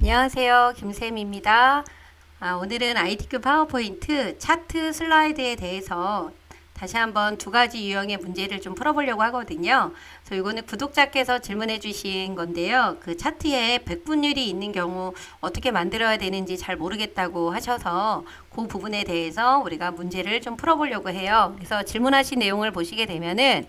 안녕하세요. 김쌤입니다. 오늘은 ITQ 파워포인트 차트 슬라이드에 대해서 다시 한번 두 가지 유형의 문제를 좀 풀어보려고 하거든요. 그래서 이거는 구독자께서 질문해 주신 건데요. 그 차트에 백분율이 있는 경우 어떻게 만들어야 되는지 잘 모르겠다고 하셔서 그 부분에 대해서 우리가 문제를 좀 풀어보려고 해요. 그래서 질문하신 내용을 보시게 되면은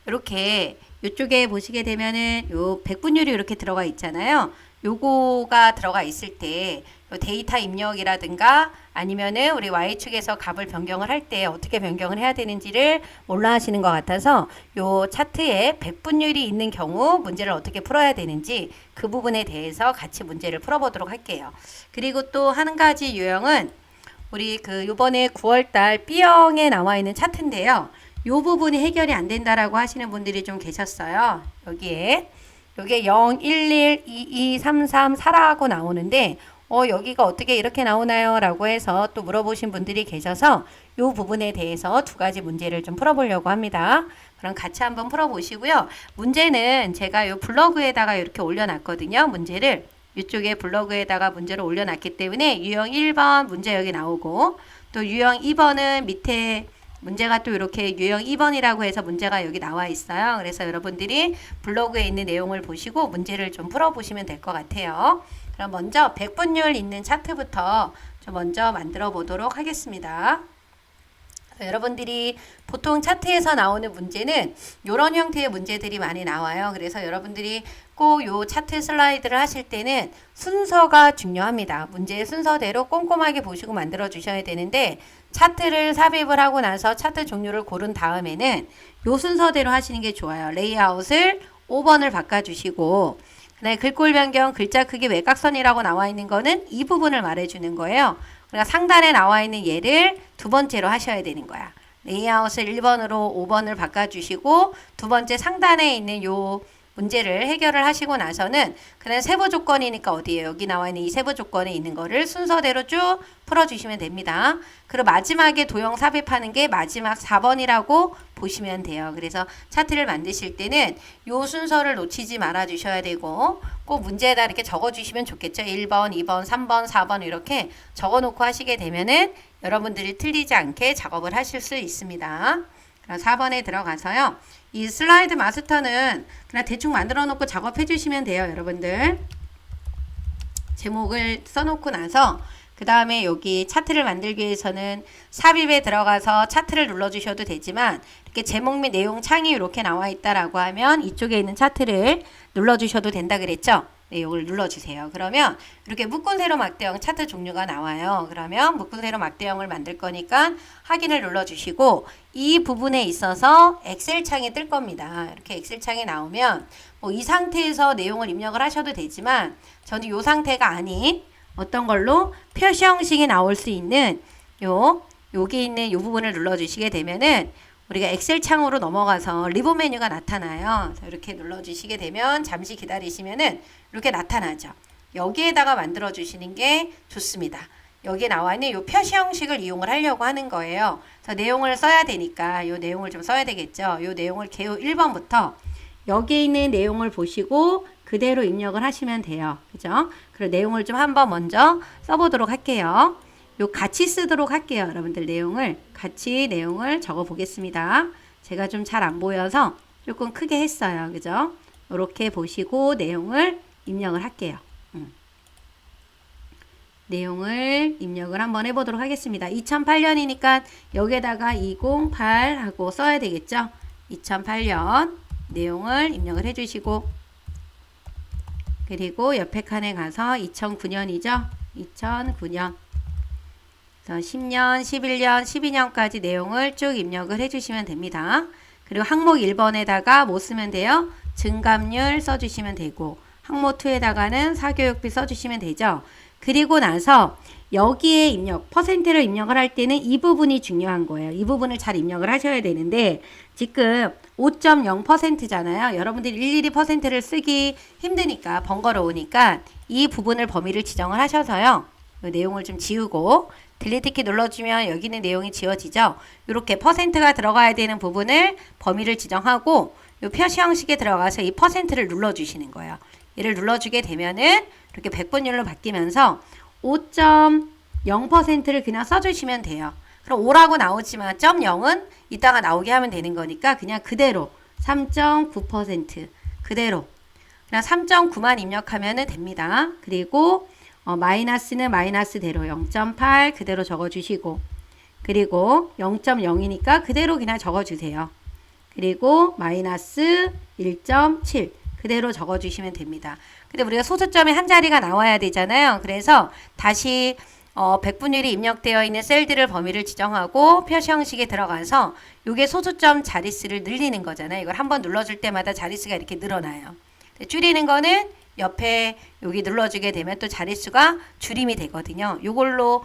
이렇게 이쪽에 보시게 되면은 요 백분율이 이렇게 들어가 있잖아요. 요거가 들어가 있을 때 데이터 입력이라든가 아니면은 우리 Y축에서 값을 변경을 할 때 어떻게 변경을 해야 되는지를 몰라 하시는 것 같아서 요 차트에 백분율이 있는 경우 문제를 어떻게 풀어야 되는지 그 부분에 대해서 같이 문제를 풀어보도록 할게요. 그리고 또 한 가지 유형은 우리 그 요번에 9월달 B형에 나와 있는 차트인데요. 요 부분이 해결이 안 된다라고 하시는 분들이 좀 계셨어요. 여기에 요게 0, 1, 1, 2, 2, 3, 3, 4라고 나오는데 여기가 어떻게 이렇게 나오나요? 라고 해서 또 물어보신 분들이 계셔서 요 부분에 대해서 두 가지 문제를 좀 풀어보려고 합니다. 그럼 같이 한번 풀어보시고요. 문제는 제가 요 블로그에다가 이렇게 올려놨거든요. 문제를 이쪽에 블로그에다가 문제를 올려놨기 때문에 유형 1번 문제 여기 나오고 또 유형 2번은 밑에 문제가 또 이렇게 유형 2번이라고 해서 문제가 여기 나와 있어요. 그래서 여러분들이 블로그에 있는 내용을 보시고 문제를 좀 풀어보시면 될 것 같아요. 그럼 먼저 백분율 있는 차트부터 좀 먼저 만들어 보도록 하겠습니다. 여러분들이 보통 차트에서 나오는 문제는 이런 형태의 문제들이 많이 나와요. 그래서 여러분들이 꼭 요 차트 슬라이드를 하실 때는 순서가 중요합니다. 문제의 순서대로 꼼꼼하게 보시고 만들어 주셔야 되는데 차트를 삽입을 하고 나서 차트 종류를 고른 다음에는 요 순서대로 하시는 게 좋아요. 레이아웃을 5번을 바꿔주시고 그다음에 글꼴 변경, 글자 크기, 외곽선이라고 나와 있는 거는 이 부분을 말해주는 거예요. 그러니까 상단에 나와 있는 얘를 두 번째로 하셔야 되는 거야. 레이아웃을 1번으로 5번을 바꿔주시고 두 번째 상단에 있는 요 문제를 해결을 하시고 나서는 그냥 세부 조건이니까 어디에요? 여기 나와 있는 이 세부 조건에 있는 거를 순서대로 쭉 풀어주시면 됩니다. 그리고 마지막에 도형 삽입하는 게 마지막 4번이라고 보시면 돼요. 그래서 차트를 만드실 때는 요 순서를 놓치지 말아 주셔야 되고 꼭 문제에다 이렇게 적어 주시면 좋겠죠. 1번, 2번, 3번, 4번 이렇게 적어 놓고 하시게 되면은 여러분들이 틀리지 않게 작업을 하실 수 있습니다. 4번에 들어가서요. 이 슬라이드 마스터는 그냥 대충 만들어 놓고 작업해 주시면 돼요. 여러분들. 제목을 써놓고 나서 그 다음에 여기 차트를 만들기 위해서는 삽입에 들어가서 차트를 눌러주셔도 되지만 이렇게 제목 및 내용 창이 이렇게 나와 있다라고 하면 이쪽에 있는 차트를 눌러주셔도 된다 그랬죠? 네, 이걸 눌러주세요. 그러면 이렇게 묶은 세로 막대형 차트 종류가 나와요. 그러면 묶은 세로 막대형을 만들 거니까 확인을 눌러주시고 이 부분에 있어서 엑셀 창이 뜰 겁니다. 이렇게 엑셀 창이 나오면 뭐 이 상태에서 내용을 입력을 하셔도 되지만 저는 이 상태가 아닌 어떤 걸로 표시 형식이 나올 수 있는 여기 있는 이 부분을 눌러주시게 되면은 우리가 엑셀 창으로 넘어가서 리본 메뉴가 나타나요. 그래서 이렇게 눌러주시게 되면 잠시 기다리시면은 이렇게 나타나죠. 여기에다가 만들어 주시는 게 좋습니다. 여기에 나와 있는 이 표시 형식을 이용을 하려고 하는 거예요. 그래서 내용을 써야 되니까 이 내용을 좀 써야 되겠죠. 이 내용을 개요 1번부터 여기에 있는 내용을 보시고 그대로 입력을 하시면 돼요. 그죠? 그리고 내용을 좀 한번 먼저 써보도록 할게요. 요 같이 쓰도록 할게요. 여러분들 같이 내용을 적어 보겠습니다. 제가 좀 잘 안 보여서 조금 크게 했어요. 그죠? 이렇게 보시고 내용을 입력을 할게요. 내용을 입력을 한번 해보도록 하겠습니다. 2008년이니까 여기에다가 208 하고 써야 되겠죠? 2008년 내용을 입력을 해주시고 그리고 옆에 칸에 가서 2009년이죠? 2009년 그래서 10년, 11년, 12년까지 내용을 쭉 입력을 해주시면 됩니다. 그리고 항목 1번에다가 뭐 쓰면 돼요? 증감률 써주시면 되고 항목 2에다가는 사교육비 써주시면 되죠. 그리고 나서 여기에 입력, 퍼센트를 입력을 할 때는 이 부분이 중요한 거예요. 이 부분을 잘 입력을 하셔야 되는데 지금 5.0%잖아요. 여러분들이 일일이 퍼센트를 쓰기 힘드니까 번거로우니까 이 부분을 범위를 지정을 하셔서요. 이 내용을 좀 지우고 딜리트 키 눌러주면 여기 있는 내용이 지워지죠. 이렇게 퍼센트가 들어가야 되는 부분을 범위를 지정하고 이 표시 형식에 들어가서 이 퍼센트를 눌러주시는 거예요. 얘를 눌러주게 되면은 이렇게 백분율로 바뀌면서 5.0%를 그냥 써주시면 돼요. 그럼 5라고 나오지만 0.0은 이따가 나오게 하면 되는 거니까 그냥 그대로 3.9% 그대로 그냥 3.9만 입력하면 됩니다. 그리고 마이너스는 마이너스대로 0.8 그대로 적어주시고, 그리고 0.0이니까 그대로 그냥 적어주세요. 그리고 마이너스 1.7 그대로 적어주시면 됩니다. 근데 우리가 소수점에 한 자리가 나와야 되잖아요. 그래서 다시 백분율이 입력되어 있는 셀들을 범위를 지정하고 표시 형식에 들어가서 요게 소수점 자릿수를 늘리는 거잖아요. 이걸 한번 눌러줄 때마다 자릿수가 이렇게 늘어나요. 줄이는 거는 옆에 여기 눌러주게 되면 또 자릿수가 줄임이 되거든요. 요걸로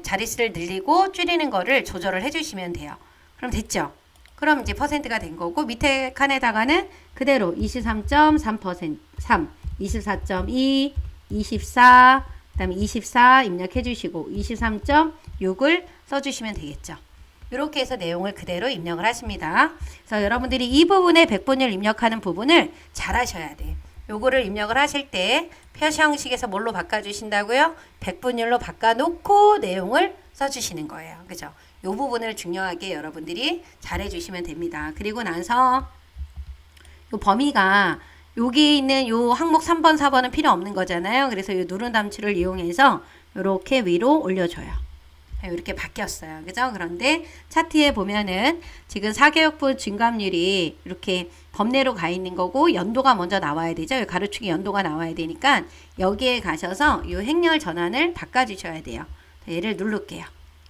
자릿수를 늘리고 줄이는 거를 조절을 해주시면 돼요. 그럼 됐죠? 그럼 이제 퍼센트가 된 거고, 밑에 칸에다가는 그대로 23.3%, 3, 24.2, 24, 그 다음에 24 입력해 주시고 23.6을 써주시면 되겠죠. 이렇게 해서 내용을 그대로 입력을 하십니다. 그래서 여러분들이 이 부분에 백분율 입력하는 부분을 잘 하셔야 돼요. 요거를 입력을 하실 때 표시 형식에서 뭘로 바꿔주신다고요? 백분율로 바꿔놓고 내용을 써주시는 거예요. 그죠? 요 부분을 중요하게 여러분들이 잘 해주시면 됩니다. 그리고 나서 요 범위가 여기 있는 요 항목 3번, 4번은 필요 없는 거잖아요. 그래서 이 누른 담추를 이용해서 이렇게 위로 올려줘요. 이렇게 바뀌었어요. 그죠? 그런데 차트에 보면은 지금 4개월분 증감률이 이렇게 범례로 가 있는 거고 연도가 먼저 나와야 되죠. 가로축이 연도가 나와야 되니까 여기에 가셔서 이 행렬 전환을 바꿔주셔야 돼요. 얘를 누를게요.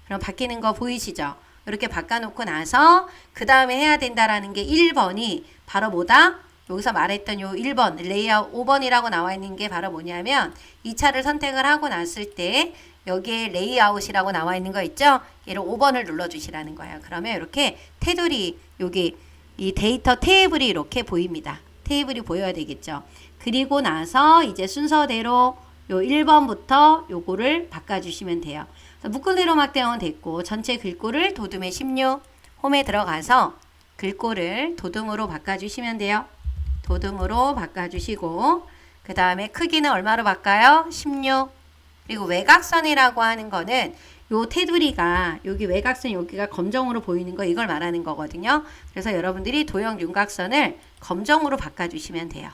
그럼 바뀌는 거 보이시죠? 이렇게 바꿔놓고 나서 그 다음에 해야 된다라는 게 1번이 바로 뭐다? 여기서 말했던 요 1번 레이아웃 5번이라고 나와 있는 게 바로 뭐냐면 이 차를 선택을 하고 났을 때 여기에 레이아웃이라고 나와 있는 거 있죠? 얘를 5번을 눌러주시라는 거예요. 그러면 이렇게 테두리 여기 이 데이터 테이블이 이렇게 보입니다. 테이블이 보여야 되겠죠? 그리고 나서 이제 순서대로 요 1번부터 요거를 바꿔주시면 돼요. 묶은 세로 막대형은 됐고 전체 글꼴을 도둠의 16 홈에 들어가서 글꼴을 도둠으로 바꿔주시면 돼요. 도둠으로 바꿔주시고 그 다음에 크기는 얼마로 바꿔요? 16. 그리고 외곽선이라고 하는 거는 요 테두리가 여기 외곽선 여기가 검정으로 보이는 거 이걸 말하는 거거든요. 그래서 여러분들이 도형 윤곽선을 검정으로 바꿔주시면 돼요.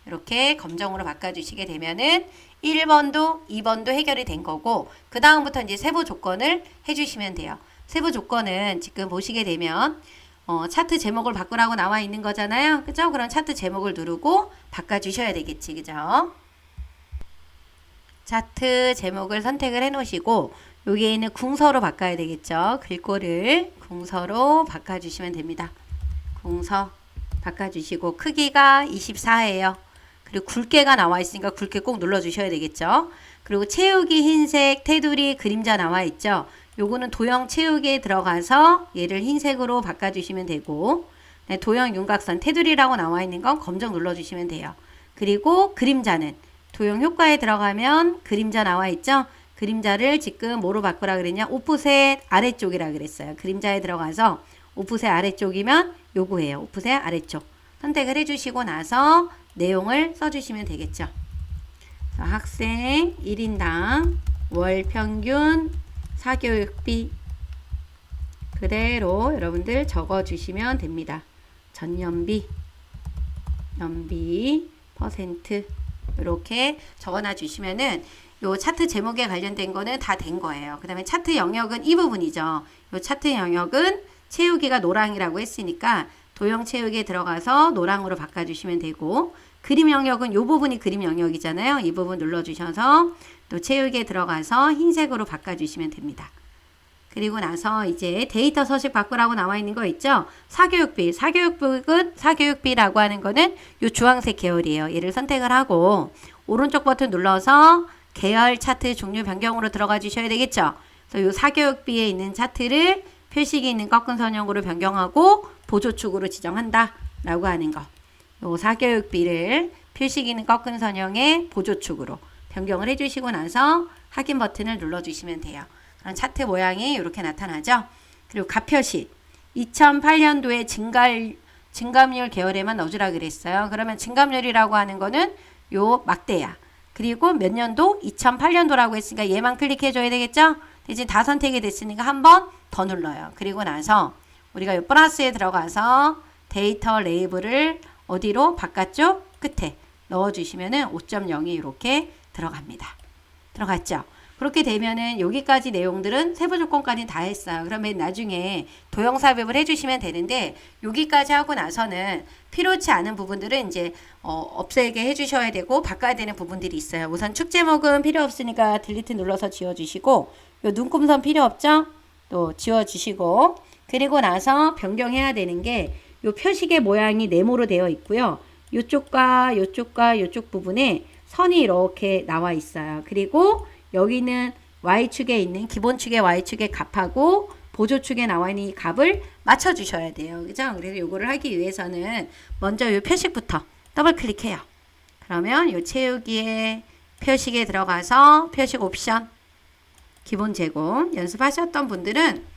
이렇게 검정으로 바꿔주시게 되면은 1번도 2번도 해결이 된 거고 그 다음부터 이제 세부 조건을 해주시면 돼요. 세부 조건은 지금 보시게 되면 차트 제목을 바꾸라고 나와 있는 거잖아요. 그죠? 그럼 차트 제목을 누르고 바꿔주셔야 되겠지. 그죠? 차트 제목을 선택을 해 놓으시고 여기에 있는 궁서로 바꿔야 되겠죠. 글꼴을 궁서로 바꿔주시면 됩니다. 궁서 바꿔주시고 크기가 24예요. 그리고 굵게가 나와 있으니까 굵게 꼭 눌러주셔야 되겠죠. 그리고 채우기 흰색 테두리 그림자 나와 있죠. 요거는 도형 채우기에 들어가서 얘를 흰색으로 바꿔주시면 되고 네, 도형 윤곽선 테두리라고 나와 있는 건 검정 눌러주시면 돼요. 그리고 그림자는 도형 효과에 들어가면 그림자 나와 있죠. 그림자를 지금 뭐로 바꾸라 그랬냐? 오프셋 아래쪽이라 그랬어요. 그림자에 들어가서 오프셋 아래쪽이면 요거예요. 오프셋 아래쪽 선택을 해주시고 나서 내용을 써주시면 되겠죠. 학생 1인당 월 평균 사교육비 그대로 여러분들 적어주시면 됩니다. 전년비, 연비, 퍼센트 이렇게 적어놔 주시면은 요 차트 제목에 관련된 거는 다 된 거예요. 그 다음에 차트 영역은 이 부분이죠. 요 차트 영역은 채우기가 노랑이라고 했으니까 도형 채우기에 들어가서 노랑으로 바꿔주시면 되고 그림 영역은 요 부분이 그림 영역이잖아요. 이 부분 눌러주셔서 또 채우기에 들어가서 흰색으로 바꿔주시면 됩니다. 그리고 나서 이제 데이터 서식 바꾸라고 나와 있는 거 있죠? 사교육비. 사교육비라고 하는 거는 요 주황색 계열이에요. 얘를 선택을 하고 오른쪽 버튼 눌러서 계열 차트 종류 변경으로 들어가 주셔야 되겠죠? 그래서 요 사교육비에 있는 차트를 표식이 있는 꺾은 선형으로 변경하고 보조축으로 지정한다 라고 하는 거. 요 사교육비를 표식이 있는 꺾은 선형의 보조축으로 변경을 해주시고 나서 확인 버튼을 눌러주시면 돼요. 그런 차트 모양이 이렇게 나타나죠. 그리고 가표시 2008년도에 증감률 계열에만 넣어주라 그랬어요. 그러면 증감률이라고 하는 거는 요 막대야. 그리고 몇 년도? 2008년도라고 했으니까 얘만 클릭해 줘야 되겠죠? 대신 다 선택이 됐으니까 한 번 더 눌러요. 그리고 나서 우리가 요 플러스에 들어가서 데이터 레이블을 어디로? 바깥쪽 끝에 넣어주시면은 5.0이 이렇게 들어갑니다. 들어갔죠? 그렇게 되면은 여기까지 내용들은 세부 조건까지 다 했어요. 그러면 나중에 도형 삽입을 해주시면 되는데 여기까지 하고 나서는 필요치 않은 부분들은 이제 없애게 해주셔야 되고 바꿔야 되는 부분들이 있어요. 우선 축 제목은 필요 없으니까 딜리트 눌러서 지워주시고 요 눈금선 필요 없죠? 또 지워주시고 그리고 나서 변경해야 되는 게 요 표식의 모양이 네모로 되어 있고요. 요쪽과 요쪽과 요쪽 부분에 선이 이렇게 나와 있어요. 그리고 여기는 Y축에 있는 기본축의 Y축의 값하고 보조축에 나와 있는 이 값을 맞춰 주셔야 돼요. 그죠? 그래서 요거를 하기 위해서는 먼저 요 표식부터 더블 클릭해요. 그러면 요 채우기에 표식에 들어가서 표식 옵션 기본 제곱 연습하셨던 분들은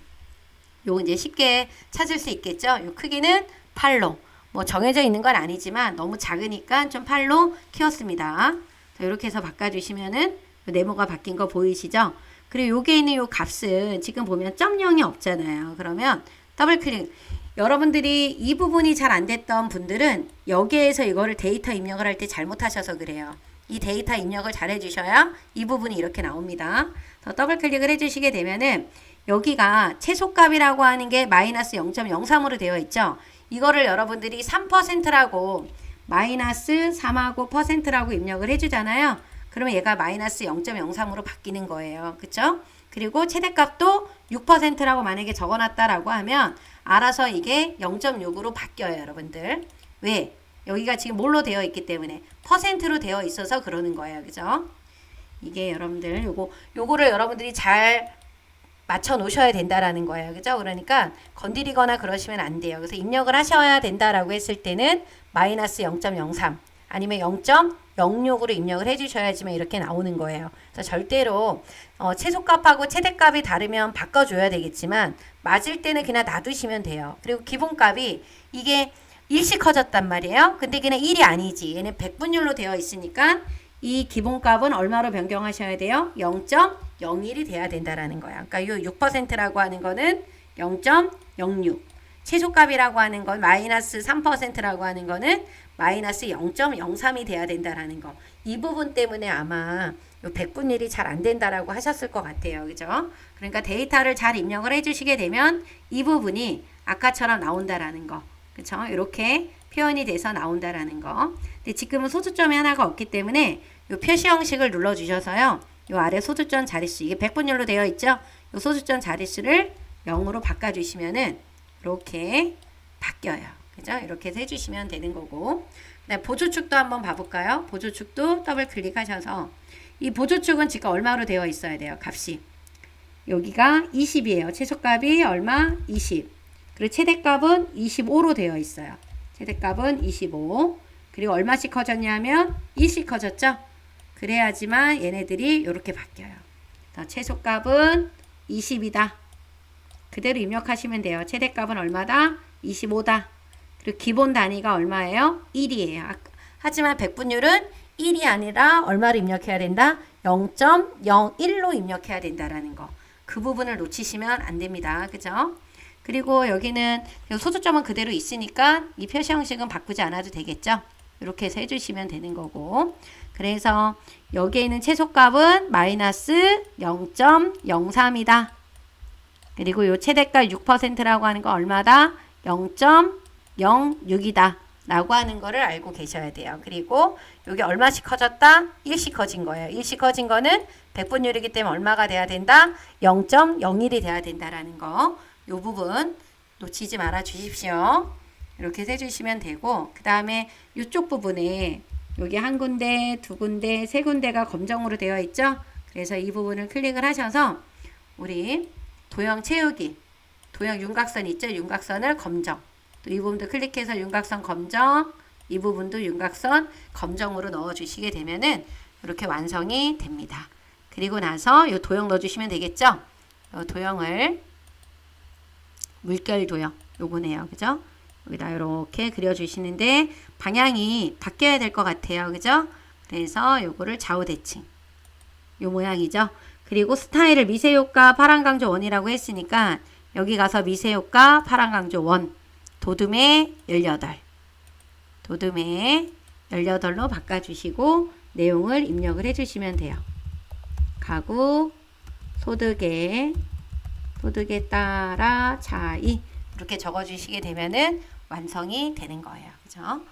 요거 이제 쉽게 찾을 수 있겠죠? 요 크기는 8로 뭐 정해져 있는 건 아니지만 너무 작으니까 좀 8로 키웠습니다. 이렇게 해서 바꿔주시면은 네모가 바뀐 거 보이시죠? 그리고 여기에 있는 요 값은 지금 보면 점 0이 없잖아요. 그러면 더블 클릭. 여러분들이 이 부분이 잘 안 됐던 분들은 여기에서 이거를 데이터 입력을 할 때 잘못하셔서 그래요. 이 데이터 입력을 잘 해주셔야 이 부분이 이렇게 나옵니다. 더블 클릭을 해주시게 되면은 여기가 최소값이라고 하는 게 마이너스 0.03으로 되어 있죠. 이거를 여러분들이 3%라고 마이너스 3하고 %라고 입력을 해주잖아요. 그러면 얘가 마이너스 0.03으로 바뀌는 거예요. 그쵸? 그리고 최대값도 6%라고 만약에 적어놨다라고 하면 알아서 이게 0.6으로 바뀌어요, 여러분들. 왜? 여기가 지금 뭘로 되어 있기 때문에 %로 되어 있어서 그러는 거예요. 그죠? 이게 여러분들 요거를 여러분들이 잘 맞춰 놓으셔야 된다라는 거예요. 그죠? 그러니까 건드리거나 그러시면 안 돼요. 그래서 입력을 하셔야 된다라고 했을 때는 마이너스 0.03 아니면 0.06으로 입력을 해주셔야지만 이렇게 나오는 거예요. 그래서 절대로 최소값하고 최대값이 다르면 바꿔줘야 되겠지만 맞을 때는 그냥 놔두시면 돼요. 그리고 기본값이 이게 일씩 커졌단 말이에요. 근데 그냥 1이 아니지. 얘는 백분율로 되어 있으니까 이 기본값은 얼마로 변경하셔야 돼요? 0.01이 돼야 된다라는 거야. 그러니까 이 6%라고 하는 거는 0.06. 최소값이라고 하는 건 마이너스 3%라고 하는 거는 마이너스 0.03이 돼야 된다라는 거. 이 부분 때문에 아마 요 백분율이 잘 안 된다라고 하셨을 것 같아요. 그죠? 그러니까 데이터를 잘 입력을 해주시게 되면 이 부분이 아까처럼 나온다라는 거. 그쵸? 이렇게 표현이 돼서 나온다라는 거. 근데 지금은 소수점이 하나가 없기 때문에 요 표시 형식을 눌러주셔서요. 요 아래 소수점 자릿수, 이게 백분율로 되어 있죠? 요 소수점 자릿수를 0으로 바꿔주시면은 이렇게 바뀌어요. 그죠? 이렇게 해서 해주시면 되는 거고. 네, 보조축도 한번 봐볼까요? 보조축도 더블 클릭하셔서 이 보조축은 지금 얼마로 되어 있어야 돼요? 값이. 여기가 20이에요. 최소값이 얼마? 20. 그리고 최대값은 25로 되어 있어요. 최대값은 25. 그리고 얼마씩 커졌냐면 1씩 커졌죠? 그래야지만 얘네들이 이렇게 바뀌어요. 최소값은 20이다. 그대로 입력하시면 돼요. 최대값은 얼마다? 25다. 그리고 기본 단위가 얼마예요? 1이에요. 하지만 백분율은 1이 아니라 얼마를 입력해야 된다? 0.01로 입력해야 된다라는 거. 그 부분을 놓치시면 안 됩니다. 그죠? 그리고 여기는 소수점은 그대로 있으니까 이 표시 형식은 바꾸지 않아도 되겠죠? 이렇게 해서 해주시면 되는 거고. 그래서 여기에 있는 최소값은 마이너스 0.03이다. 그리고 요 최대값 6%라고 하는 거 얼마다? 0.06이다. 라고 하는 거를 알고 계셔야 돼요. 그리고 여기 얼마씩 커졌다? 1씩 커진 거예요. 1씩 커진 거는 백분율이기 때문에 얼마가 돼야 된다? 0.01이 돼야 된다라는 거. 요 부분 놓치지 말아 주십시오. 이렇게 해주시면 되고, 그 다음에 이쪽 부분에 여기 한 군데, 두 군데, 세 군데가 검정으로 되어 있죠? 그래서 이 부분을 클릭을 하셔서 우리 도형 채우기, 도형 윤곽선 있죠? 윤곽선을 검정. 또 이 부분도 클릭해서 윤곽선 검정, 이 부분도 윤곽선 검정으로 넣어주시게 되면은 이렇게 완성이 됩니다. 그리고 나서 이 도형 넣어주시면 되겠죠? 이 도형을 물결 도형 요거네요. 그죠? 여기다 이렇게 그려주시는데 방향이 바뀌어야 될 것 같아요. 그죠? 그래서 요거를 좌우 대칭. 요 모양이죠. 그리고 스타일을 미세효과 파란강조 원이라고 했으니까 여기 가서 미세효과 파란강조 원. 도둠에 18. 도둠에 18로 바꿔주시고 내용을 입력을 해주시면 돼요. 가구, 소득에 따라 차이 이렇게 적어주시게 되면은 완성이 되는 거예요. 그죠?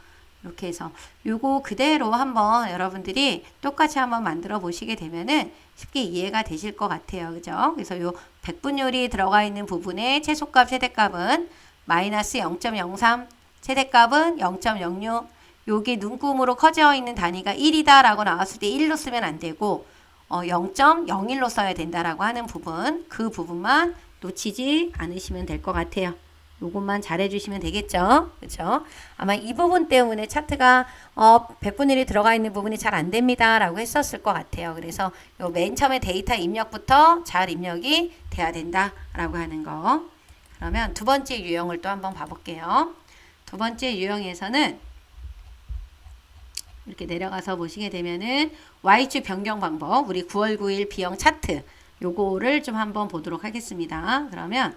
이렇게 해서 요거 그대로 한번 여러분들이 똑같이 한번 만들어 보시게 되면은 쉽게 이해가 되실 것 같아요. 그죠? 그래서 요 백분율이 들어가 있는 부분의 최소값, 최대값은 마이너스 0.03, 최대값은 0.06. 여기 눈금으로 커져 있는 단위가 1이다 라고 나왔을 때 1로 쓰면 안 되고 0.01로 써야 된다라고 하는 부분, 그 부분만 놓치지 않으시면 될 것 같아요. 요것만 잘 해주시면 되겠죠. 그렇죠? 아마 이 부분 때문에 차트가 백분율이 들어가 있는 부분이 잘 안 됩니다 라고 했었을 것 같아요. 그래서 요 맨 처음에 데이터 입력부터 잘 입력이 돼야 된다 라고 하는 거. 그러면 두 번째 유형을 또 한번 봐볼게요. 두 번째 유형에서는 이렇게 내려가서 보시게 되면은 Y축 변경 방법, 우리 9월 9일 B형 차트 요거를 좀 한번 보도록 하겠습니다. 그러면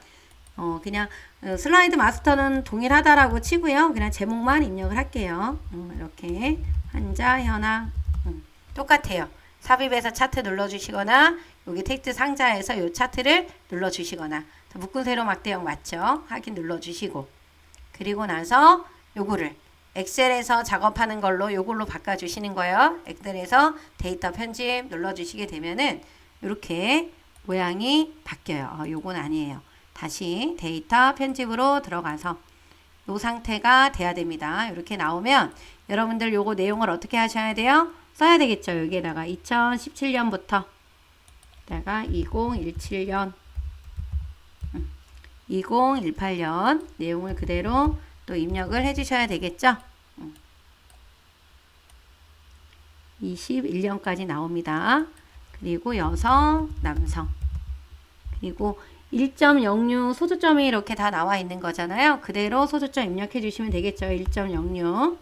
그냥 슬라이드 마스터는 동일하다라고 치고요. 그냥 제목만 입력을 할게요. 이렇게 한자 현황 똑같아요. 삽입해서 차트 눌러주시거나 여기 텍스트 상자에서 요 차트를 눌러주시거나 묶은 세로 막대형 맞죠? 확인 눌러주시고 그리고 나서 요거를 엑셀에서 작업하는 걸로 요걸로 바꿔주시는 거예요. 엑셀에서 데이터 편집 눌러주시게 되면은 이렇게 모양이 바뀌어요. 요건 아니에요. 다시 데이터 편집으로 들어가서 요 상태가 돼야 됩니다. 이렇게 나오면 여러분들 요거 내용을 어떻게 하셔야 돼요? 써야 되겠죠. 여기에다가 2017년부터 다가 2017년 2018년 내용을 그대로 또 입력을 해주셔야 되겠죠. 21년까지 나옵니다. 그리고 여성, 남성 그리고 1.06 소수점이 이렇게 다 나와 있는 거잖아요. 그대로 소수점 입력해 주시면 되겠죠. 1.06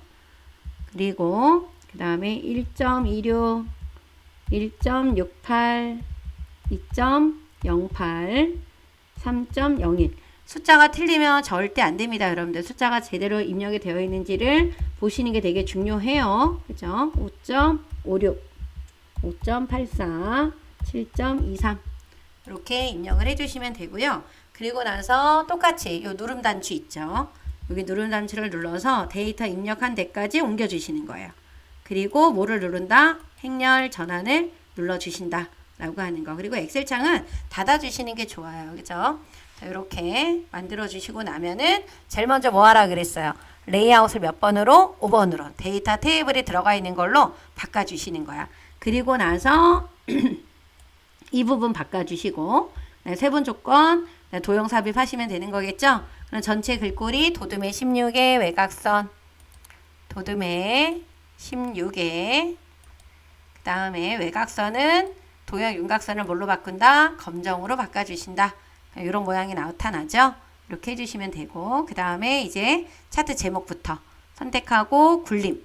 그리고 그 다음에 1.26 1.68 2.08 3.01 숫자가 틀리면 절대 안 됩니다. 여러분들 숫자가 제대로 입력이 되어 있는지를 보시는 게 되게 중요해요. 그죠? 5.56 5.84 7.23 이렇게 입력을 해주시면 되고요. 그리고 나서 똑같이 요 누름 단추 있죠. 여기 누름 단추를 눌러서 데이터 입력한 데까지 옮겨주시는 거예요. 그리고 뭐를 누른다? 행렬 전환을 눌러주신다 라고 하는 거. 그리고 엑셀 창은 닫아주시는 게 좋아요. 그죠? 자, 이렇게 만들어 주시고 나면은 제일 먼저 뭐 하라 그랬어요? 레이아웃을 몇 번으로? 5번으로 데이터 테이블에 들어가 있는 걸로 바꿔주시는 거야. 그리고 나서 이 부분 바꿔주시고 세분 조건 도형 삽입하시면 되는 거겠죠? 그럼 전체 글꼴이 도둠의 16의 외곽선 도둠의 16의 그 다음에 외곽선은 도형 윤곽선을 뭘로 바꾼다? 검정으로 바꿔주신다. 이런 모양이 나타나죠? 이렇게 해주시면 되고 그 다음에 이제 차트 제목부터 선택하고 굴림의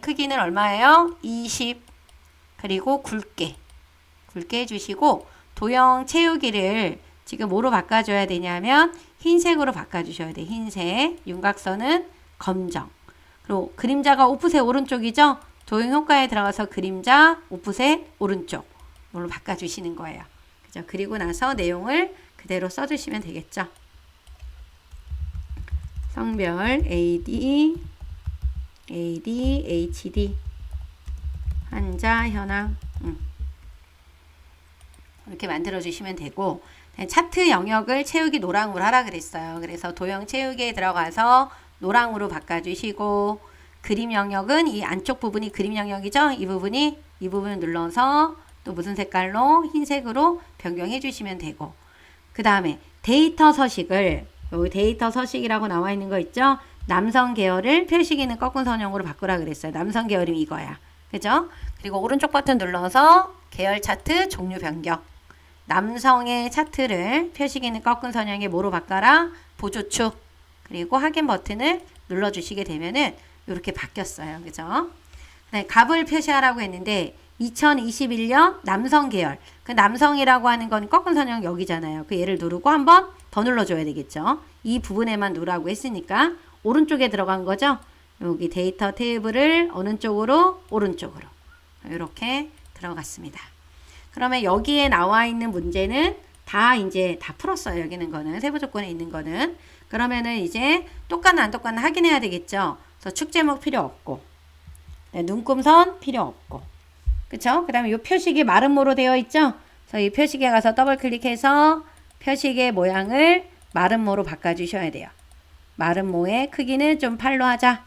크기는 얼마예요? 20 그리고 굵게 해주시고 도형 채우기를 지금 뭐로 바꿔줘야 되냐면 흰색으로 바꿔주셔야 돼. 흰색 윤곽선은 검정 그리고 그림자가 오프셋 오른쪽이죠? 도형 효과에 들어가서 그림자 오프셋 오른쪽 이걸로 바꿔주시는 거예요. 그죠? 그리고 나서 내용을 그대로 써주시면 되겠죠. 성별 AD, HD, 한자, 현황 이렇게 만들어 주시면 되고 차트 영역을 채우기 노랑으로 하라 그랬어요. 그래서 도형 채우기에 들어가서 노랑으로 바꿔주시고 그림 영역은 이 안쪽 부분이 그림 영역이죠. 이 부분을 눌러서 또 무슨 색깔로 흰색으로 변경해 주시면 되고 그 다음에 데이터 서식을 여기 데이터 서식이라고 나와 있는 거 있죠. 남성 계열을 표시기는 꺾은 선형으로 바꾸라 그랬어요. 남성 계열이 이거야. 그죠? 그리고 오른쪽 버튼 눌러서 계열 차트 종류 변경 남성의 차트를 표시기는 꺾은 선형에 뭐로 바꿔라? 보조축 그리고 확인 버튼을 눌러주시게 되면은 이렇게 바뀌었어요. 그죠? 네, 갑을 표시하라고 했는데 2021년 남성 계열. 그 남성이라고 하는 건 꺾은 선형 여기잖아요. 그 얘를 누르고 한번 더 눌러줘야 되겠죠. 이 부분에만 누르라고 했으니까 오른쪽에 들어간 거죠. 여기 데이터 테이블을 어느 쪽으로? 오른쪽으로. 이렇게 들어갔습니다. 그러면 여기에 나와 있는 문제는 이제 다 풀었어요. 여기는 거는 세부 조건에 있는 거는. 그러면은 이제 똑같나 안 똑같나 확인해야 되겠죠. 그래서 축 제목 필요 없고, 네, 눈금선 필요 없고, 그쵸? 그 다음에 이 표식이 마름모로 되어 있죠. 그래서 이 표식에 가서 더블 클릭해서 표식의 모양을 마름모로 바꿔주셔야 돼요. 마름모의 크기는 좀 8로 하자.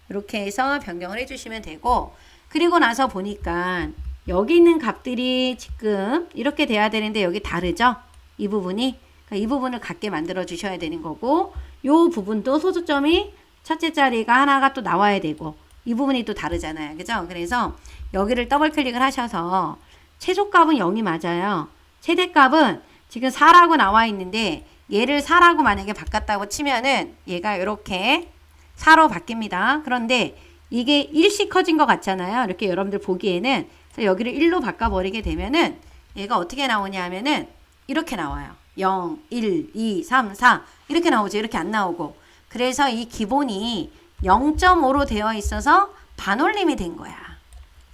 이렇게 해서 변경을 해주시면 되고, 그리고 나서 보니까 여기 있는 값들이 지금 이렇게 돼야 되는데 여기 다르죠? 이 부분이. 그러니까 이 부분을 같게 만들어 주셔야 되는 거고, 요 부분도 소수점이 첫째 자리가 하나가 또 나와야 되고, 이 부분이 또 다르잖아요. 그죠? 그래서 여기를 더블 클릭을 하셔서 최소값은 0이 맞아요. 최대값은 지금 4라고 나와 있는데 얘를 4라고 만약에 바꿨다고 치면은 얘가 이렇게 4로 바뀝니다. 그런데 이게 1씩 커진 것 같잖아요. 이렇게 여러분들 보기에는. 그래서 여기를 1로 바꿔버리게 되면은 얘가 어떻게 나오냐 하면은 이렇게 나와요. 0, 1, 2, 3, 4 이렇게 나오죠. 이렇게 안 나오고. 그래서 이 기본이 0.5로 되어 있어서 반올림이 된 거야.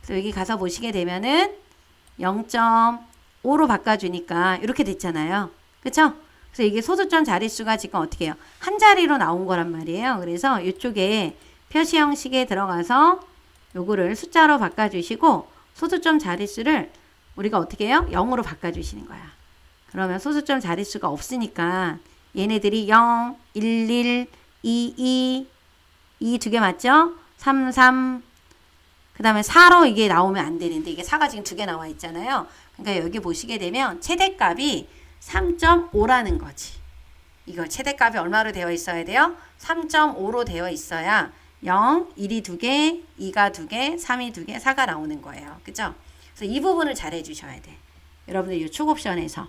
그래서 여기 가서 보시게 되면은 0.5로 바꿔주니까 이렇게 됐잖아요. 그쵸? 그래서 이게 소수점 자릿수가 지금 어떻게 해요? 한 자리로 나온 거란 말이에요. 그래서 이쪽에 표시 형식에 들어가서 요거를 숫자로 바꿔주시고 소수점 자릿수를 우리가 어떻게 해요? 0으로 바꿔주시는 거야. 그러면 소수점 자릿수가 없으니까 얘네들이 0, 1, 1, 2, 2 두 개 맞죠? 3, 3 그 다음에 4로 이게 나오면 안 되는데 이게 4가 지금 두 개 나와 있잖아요. 그러니까 여기 보시게 되면 최대값이 3.5라는 거지. 이거 최대값이 얼마로 되어 있어야 돼요? 3.5로 되어 있어야 0, 1이 두 개, 2가 두 개, 3이 두 개, 4가 나오는 거예요. 그죠? 그래서 이 부분을 잘 해주셔야 돼. 여러분들 이 초급션에서.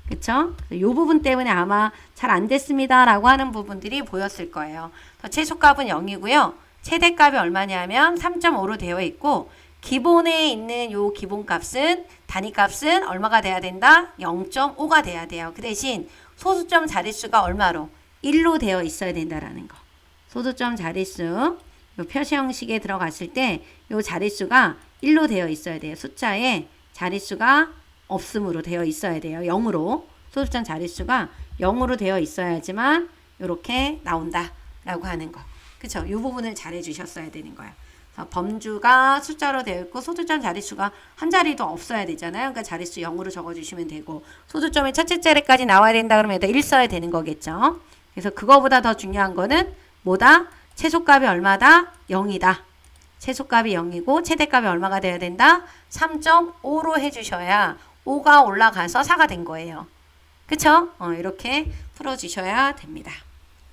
그쵸? 이 부분 때문에 아마 잘 안 됐습니다 라고 하는 부분들이 보였을 거예요. 최소값은 0이고요. 최대값이 얼마냐면 3.5로 되어 있고 기본에 있는 요 기본값은 단위값은 얼마가 돼야 된다? 0.5가 돼야 돼요. 그 대신 소수점 자릿수가 얼마로? 1로 되어 있어야 된다라는 거. 소수점 자릿수 요 표시 형식에 들어갔을 때 요 자릿수가 1로 되어 있어야 돼요. 숫자에 자릿수가 없음으로 되어 있어야 돼요. 0으로. 소수점 자릿수가 0으로 되어 있어야지만 이렇게 나온다라고 하는 거. 그쵸? 이 부분을 잘 해주셨어야 되는 거예요. 그래서 범주가 숫자로 되어 있고 소수점 자릿수가 한 자리도 없어야 되잖아요. 그러니까 자릿수 0으로 적어주시면 되고 소수점이 첫째 자리까지 나와야 된다 그러면 여기다 1 써야 되는 거겠죠. 그래서 그거보다 더 중요한 거는 뭐다? 최소값이 얼마다? 0이다. 최소값이 0이고 최대값이 얼마가 돼야 된다? 3.5로 해주셔야 5가 올라가서 4가 된 거예요. 그쵸? 이렇게 풀어주셔야 됩니다.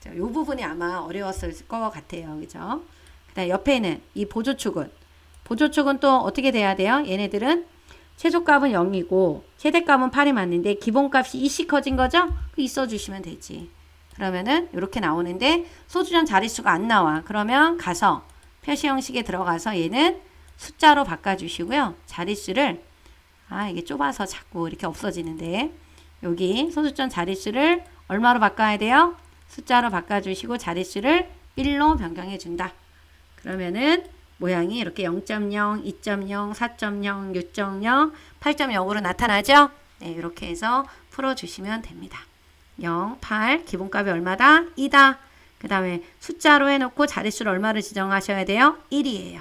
이 부분이 아마 어려웠을 것 같아요. 그죠? 그 다음 옆에는 이 보조축은 또 어떻게 돼야 돼요? 얘네들은 최소값은 0이고 최대값은 8이 맞는데 기본값이 2씩 커진 거죠? 있어 주시면 되지. 그러면은 이렇게 나오는데 소수점 자릿수가 안 나와. 그러면 가서 표시 형식에 들어가서 얘는 숫자로 바꿔주시고요. 자릿수를 이게 좁아서 자꾸 이렇게 없어지는데 여기 소수점 자릿수를 얼마로 바꿔야 돼요? 숫자로 바꿔주시고 자릿수를 1로 변경해 준다. 그러면은 모양이 이렇게 0.0, 2.0, 4.0, 6.0, 8.0으로 나타나죠? 네, 이렇게 해서 풀어주시면 됩니다. 0, 8, 기본값이 얼마다? 2다. 그 다음에 숫자로 해놓고 자릿수를 얼마를 지정하셔야 돼요? 1이에요.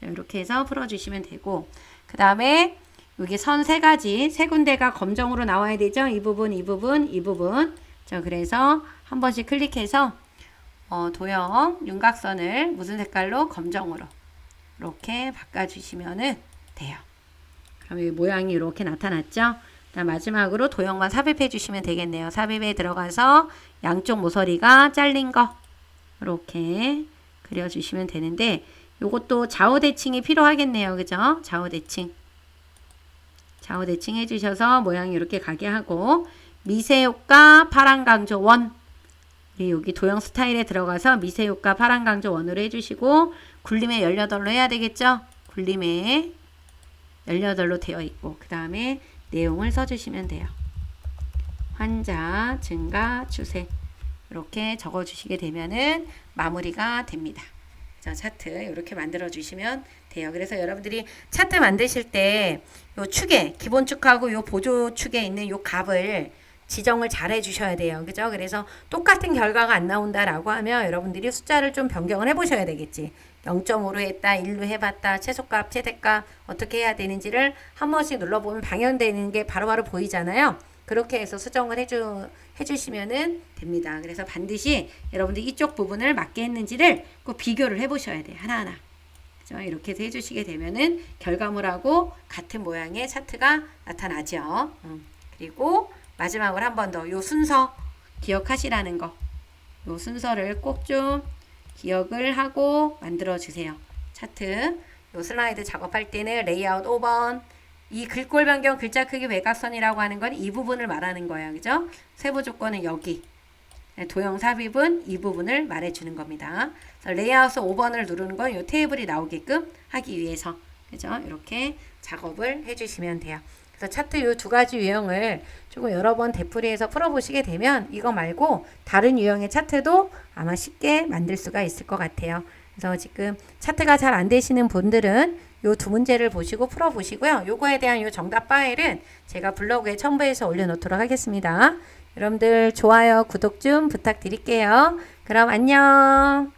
이렇게 해서 풀어주시면 되고 그 다음에 여기 선 세 가지, 세 군데가 검정으로 나와야 되죠? 이 부분, 이 부분, 이 부분. 그래서 한 번씩 클릭해서 도형 윤곽선을 무슨 색깔로? 검정으로 이렇게 바꿔주시면 돼요. 그럼 이 모양이 이렇게 나타났죠? 그다음 마지막으로 도형만 삽입해 주시면 되겠네요. 삽입에 들어가서 양쪽 모서리가 잘린 거 이렇게 그려주시면 되는데 요것도 좌우 대칭이 필요하겠네요. 그죠? 좌우 대칭 해주셔서 모양이 이렇게 가게 하고 미세 효과 파란 강조 원 예, 여기 도형 스타일에 들어가서 미세 효과 파란 강조 원으로 해주시고 굴림에 18로 해야 되겠죠? 굴림에 18로 되어 있고 그 다음에 내용을 써주시면 돼요. 환자 증가 추세 이렇게 적어주시게 되면은 마무리가 됩니다. 자, 차트 이렇게 만들어 주시면 돼요. 그래서 여러분들이 차트 만드실 때 요 축에 기본 축하고 요 보조 축에 있는 요 값을 지정을 잘 해주셔야 돼요. 그죠? 그래서 똑같은 결과가 안 나온다라고 하면 여러분들이 숫자를 좀 변경을 해보셔야 되겠지. 0.5로 했다, 1로 해봤다, 최소값, 최대값 어떻게 해야 되는지를 한 번씩 눌러보면 방향되는 게 바로바로 보이잖아요. 그렇게 해서 수정을 해주시면은 됩니다. 그래서 반드시 여러분들 이쪽 부분을 맞게 했는지를 꼭 비교를 해보셔야 돼요. 하나하나. 그죠? 이렇게 해서 해주시게 되면은 결과물하고 같은 모양의 차트가 나타나죠. 그리고 마지막으로 한 번 더 요 순서 기억하시라는 거. 요 순서를 꼭 좀 기억을 하고 만들어 주세요. 차트. 요 슬라이드 작업할 때는 레이아웃 5번. 이 글꼴 변경 글자 크기 외곽선이라고 하는 건 이 부분을 말하는 거예요. 그죠? 세부 조건은 여기. 도형 삽입은 이 부분을 말해 주는 겁니다. 그래서 레이아웃 5번을 누르는 건 이 테이블이 나오게끔 하기 위해서. 그죠? 이렇게 작업을 해 주시면 돼요. 그래서 차트 이 두 가지 유형을 조금 여러 번 되풀이해서 풀어보시게 되면 이거 말고 다른 유형의 차트도 아마 쉽게 만들 수가 있을 것 같아요. 그래서 지금 차트가 잘 안 되시는 분들은 요 두 문제를 보시고 풀어보시고요. 요거에 대한 요 정답 파일은 제가 블로그에 첨부해서 올려놓도록 하겠습니다. 여러분들 좋아요, 구독 좀 부탁드릴게요. 그럼 안녕.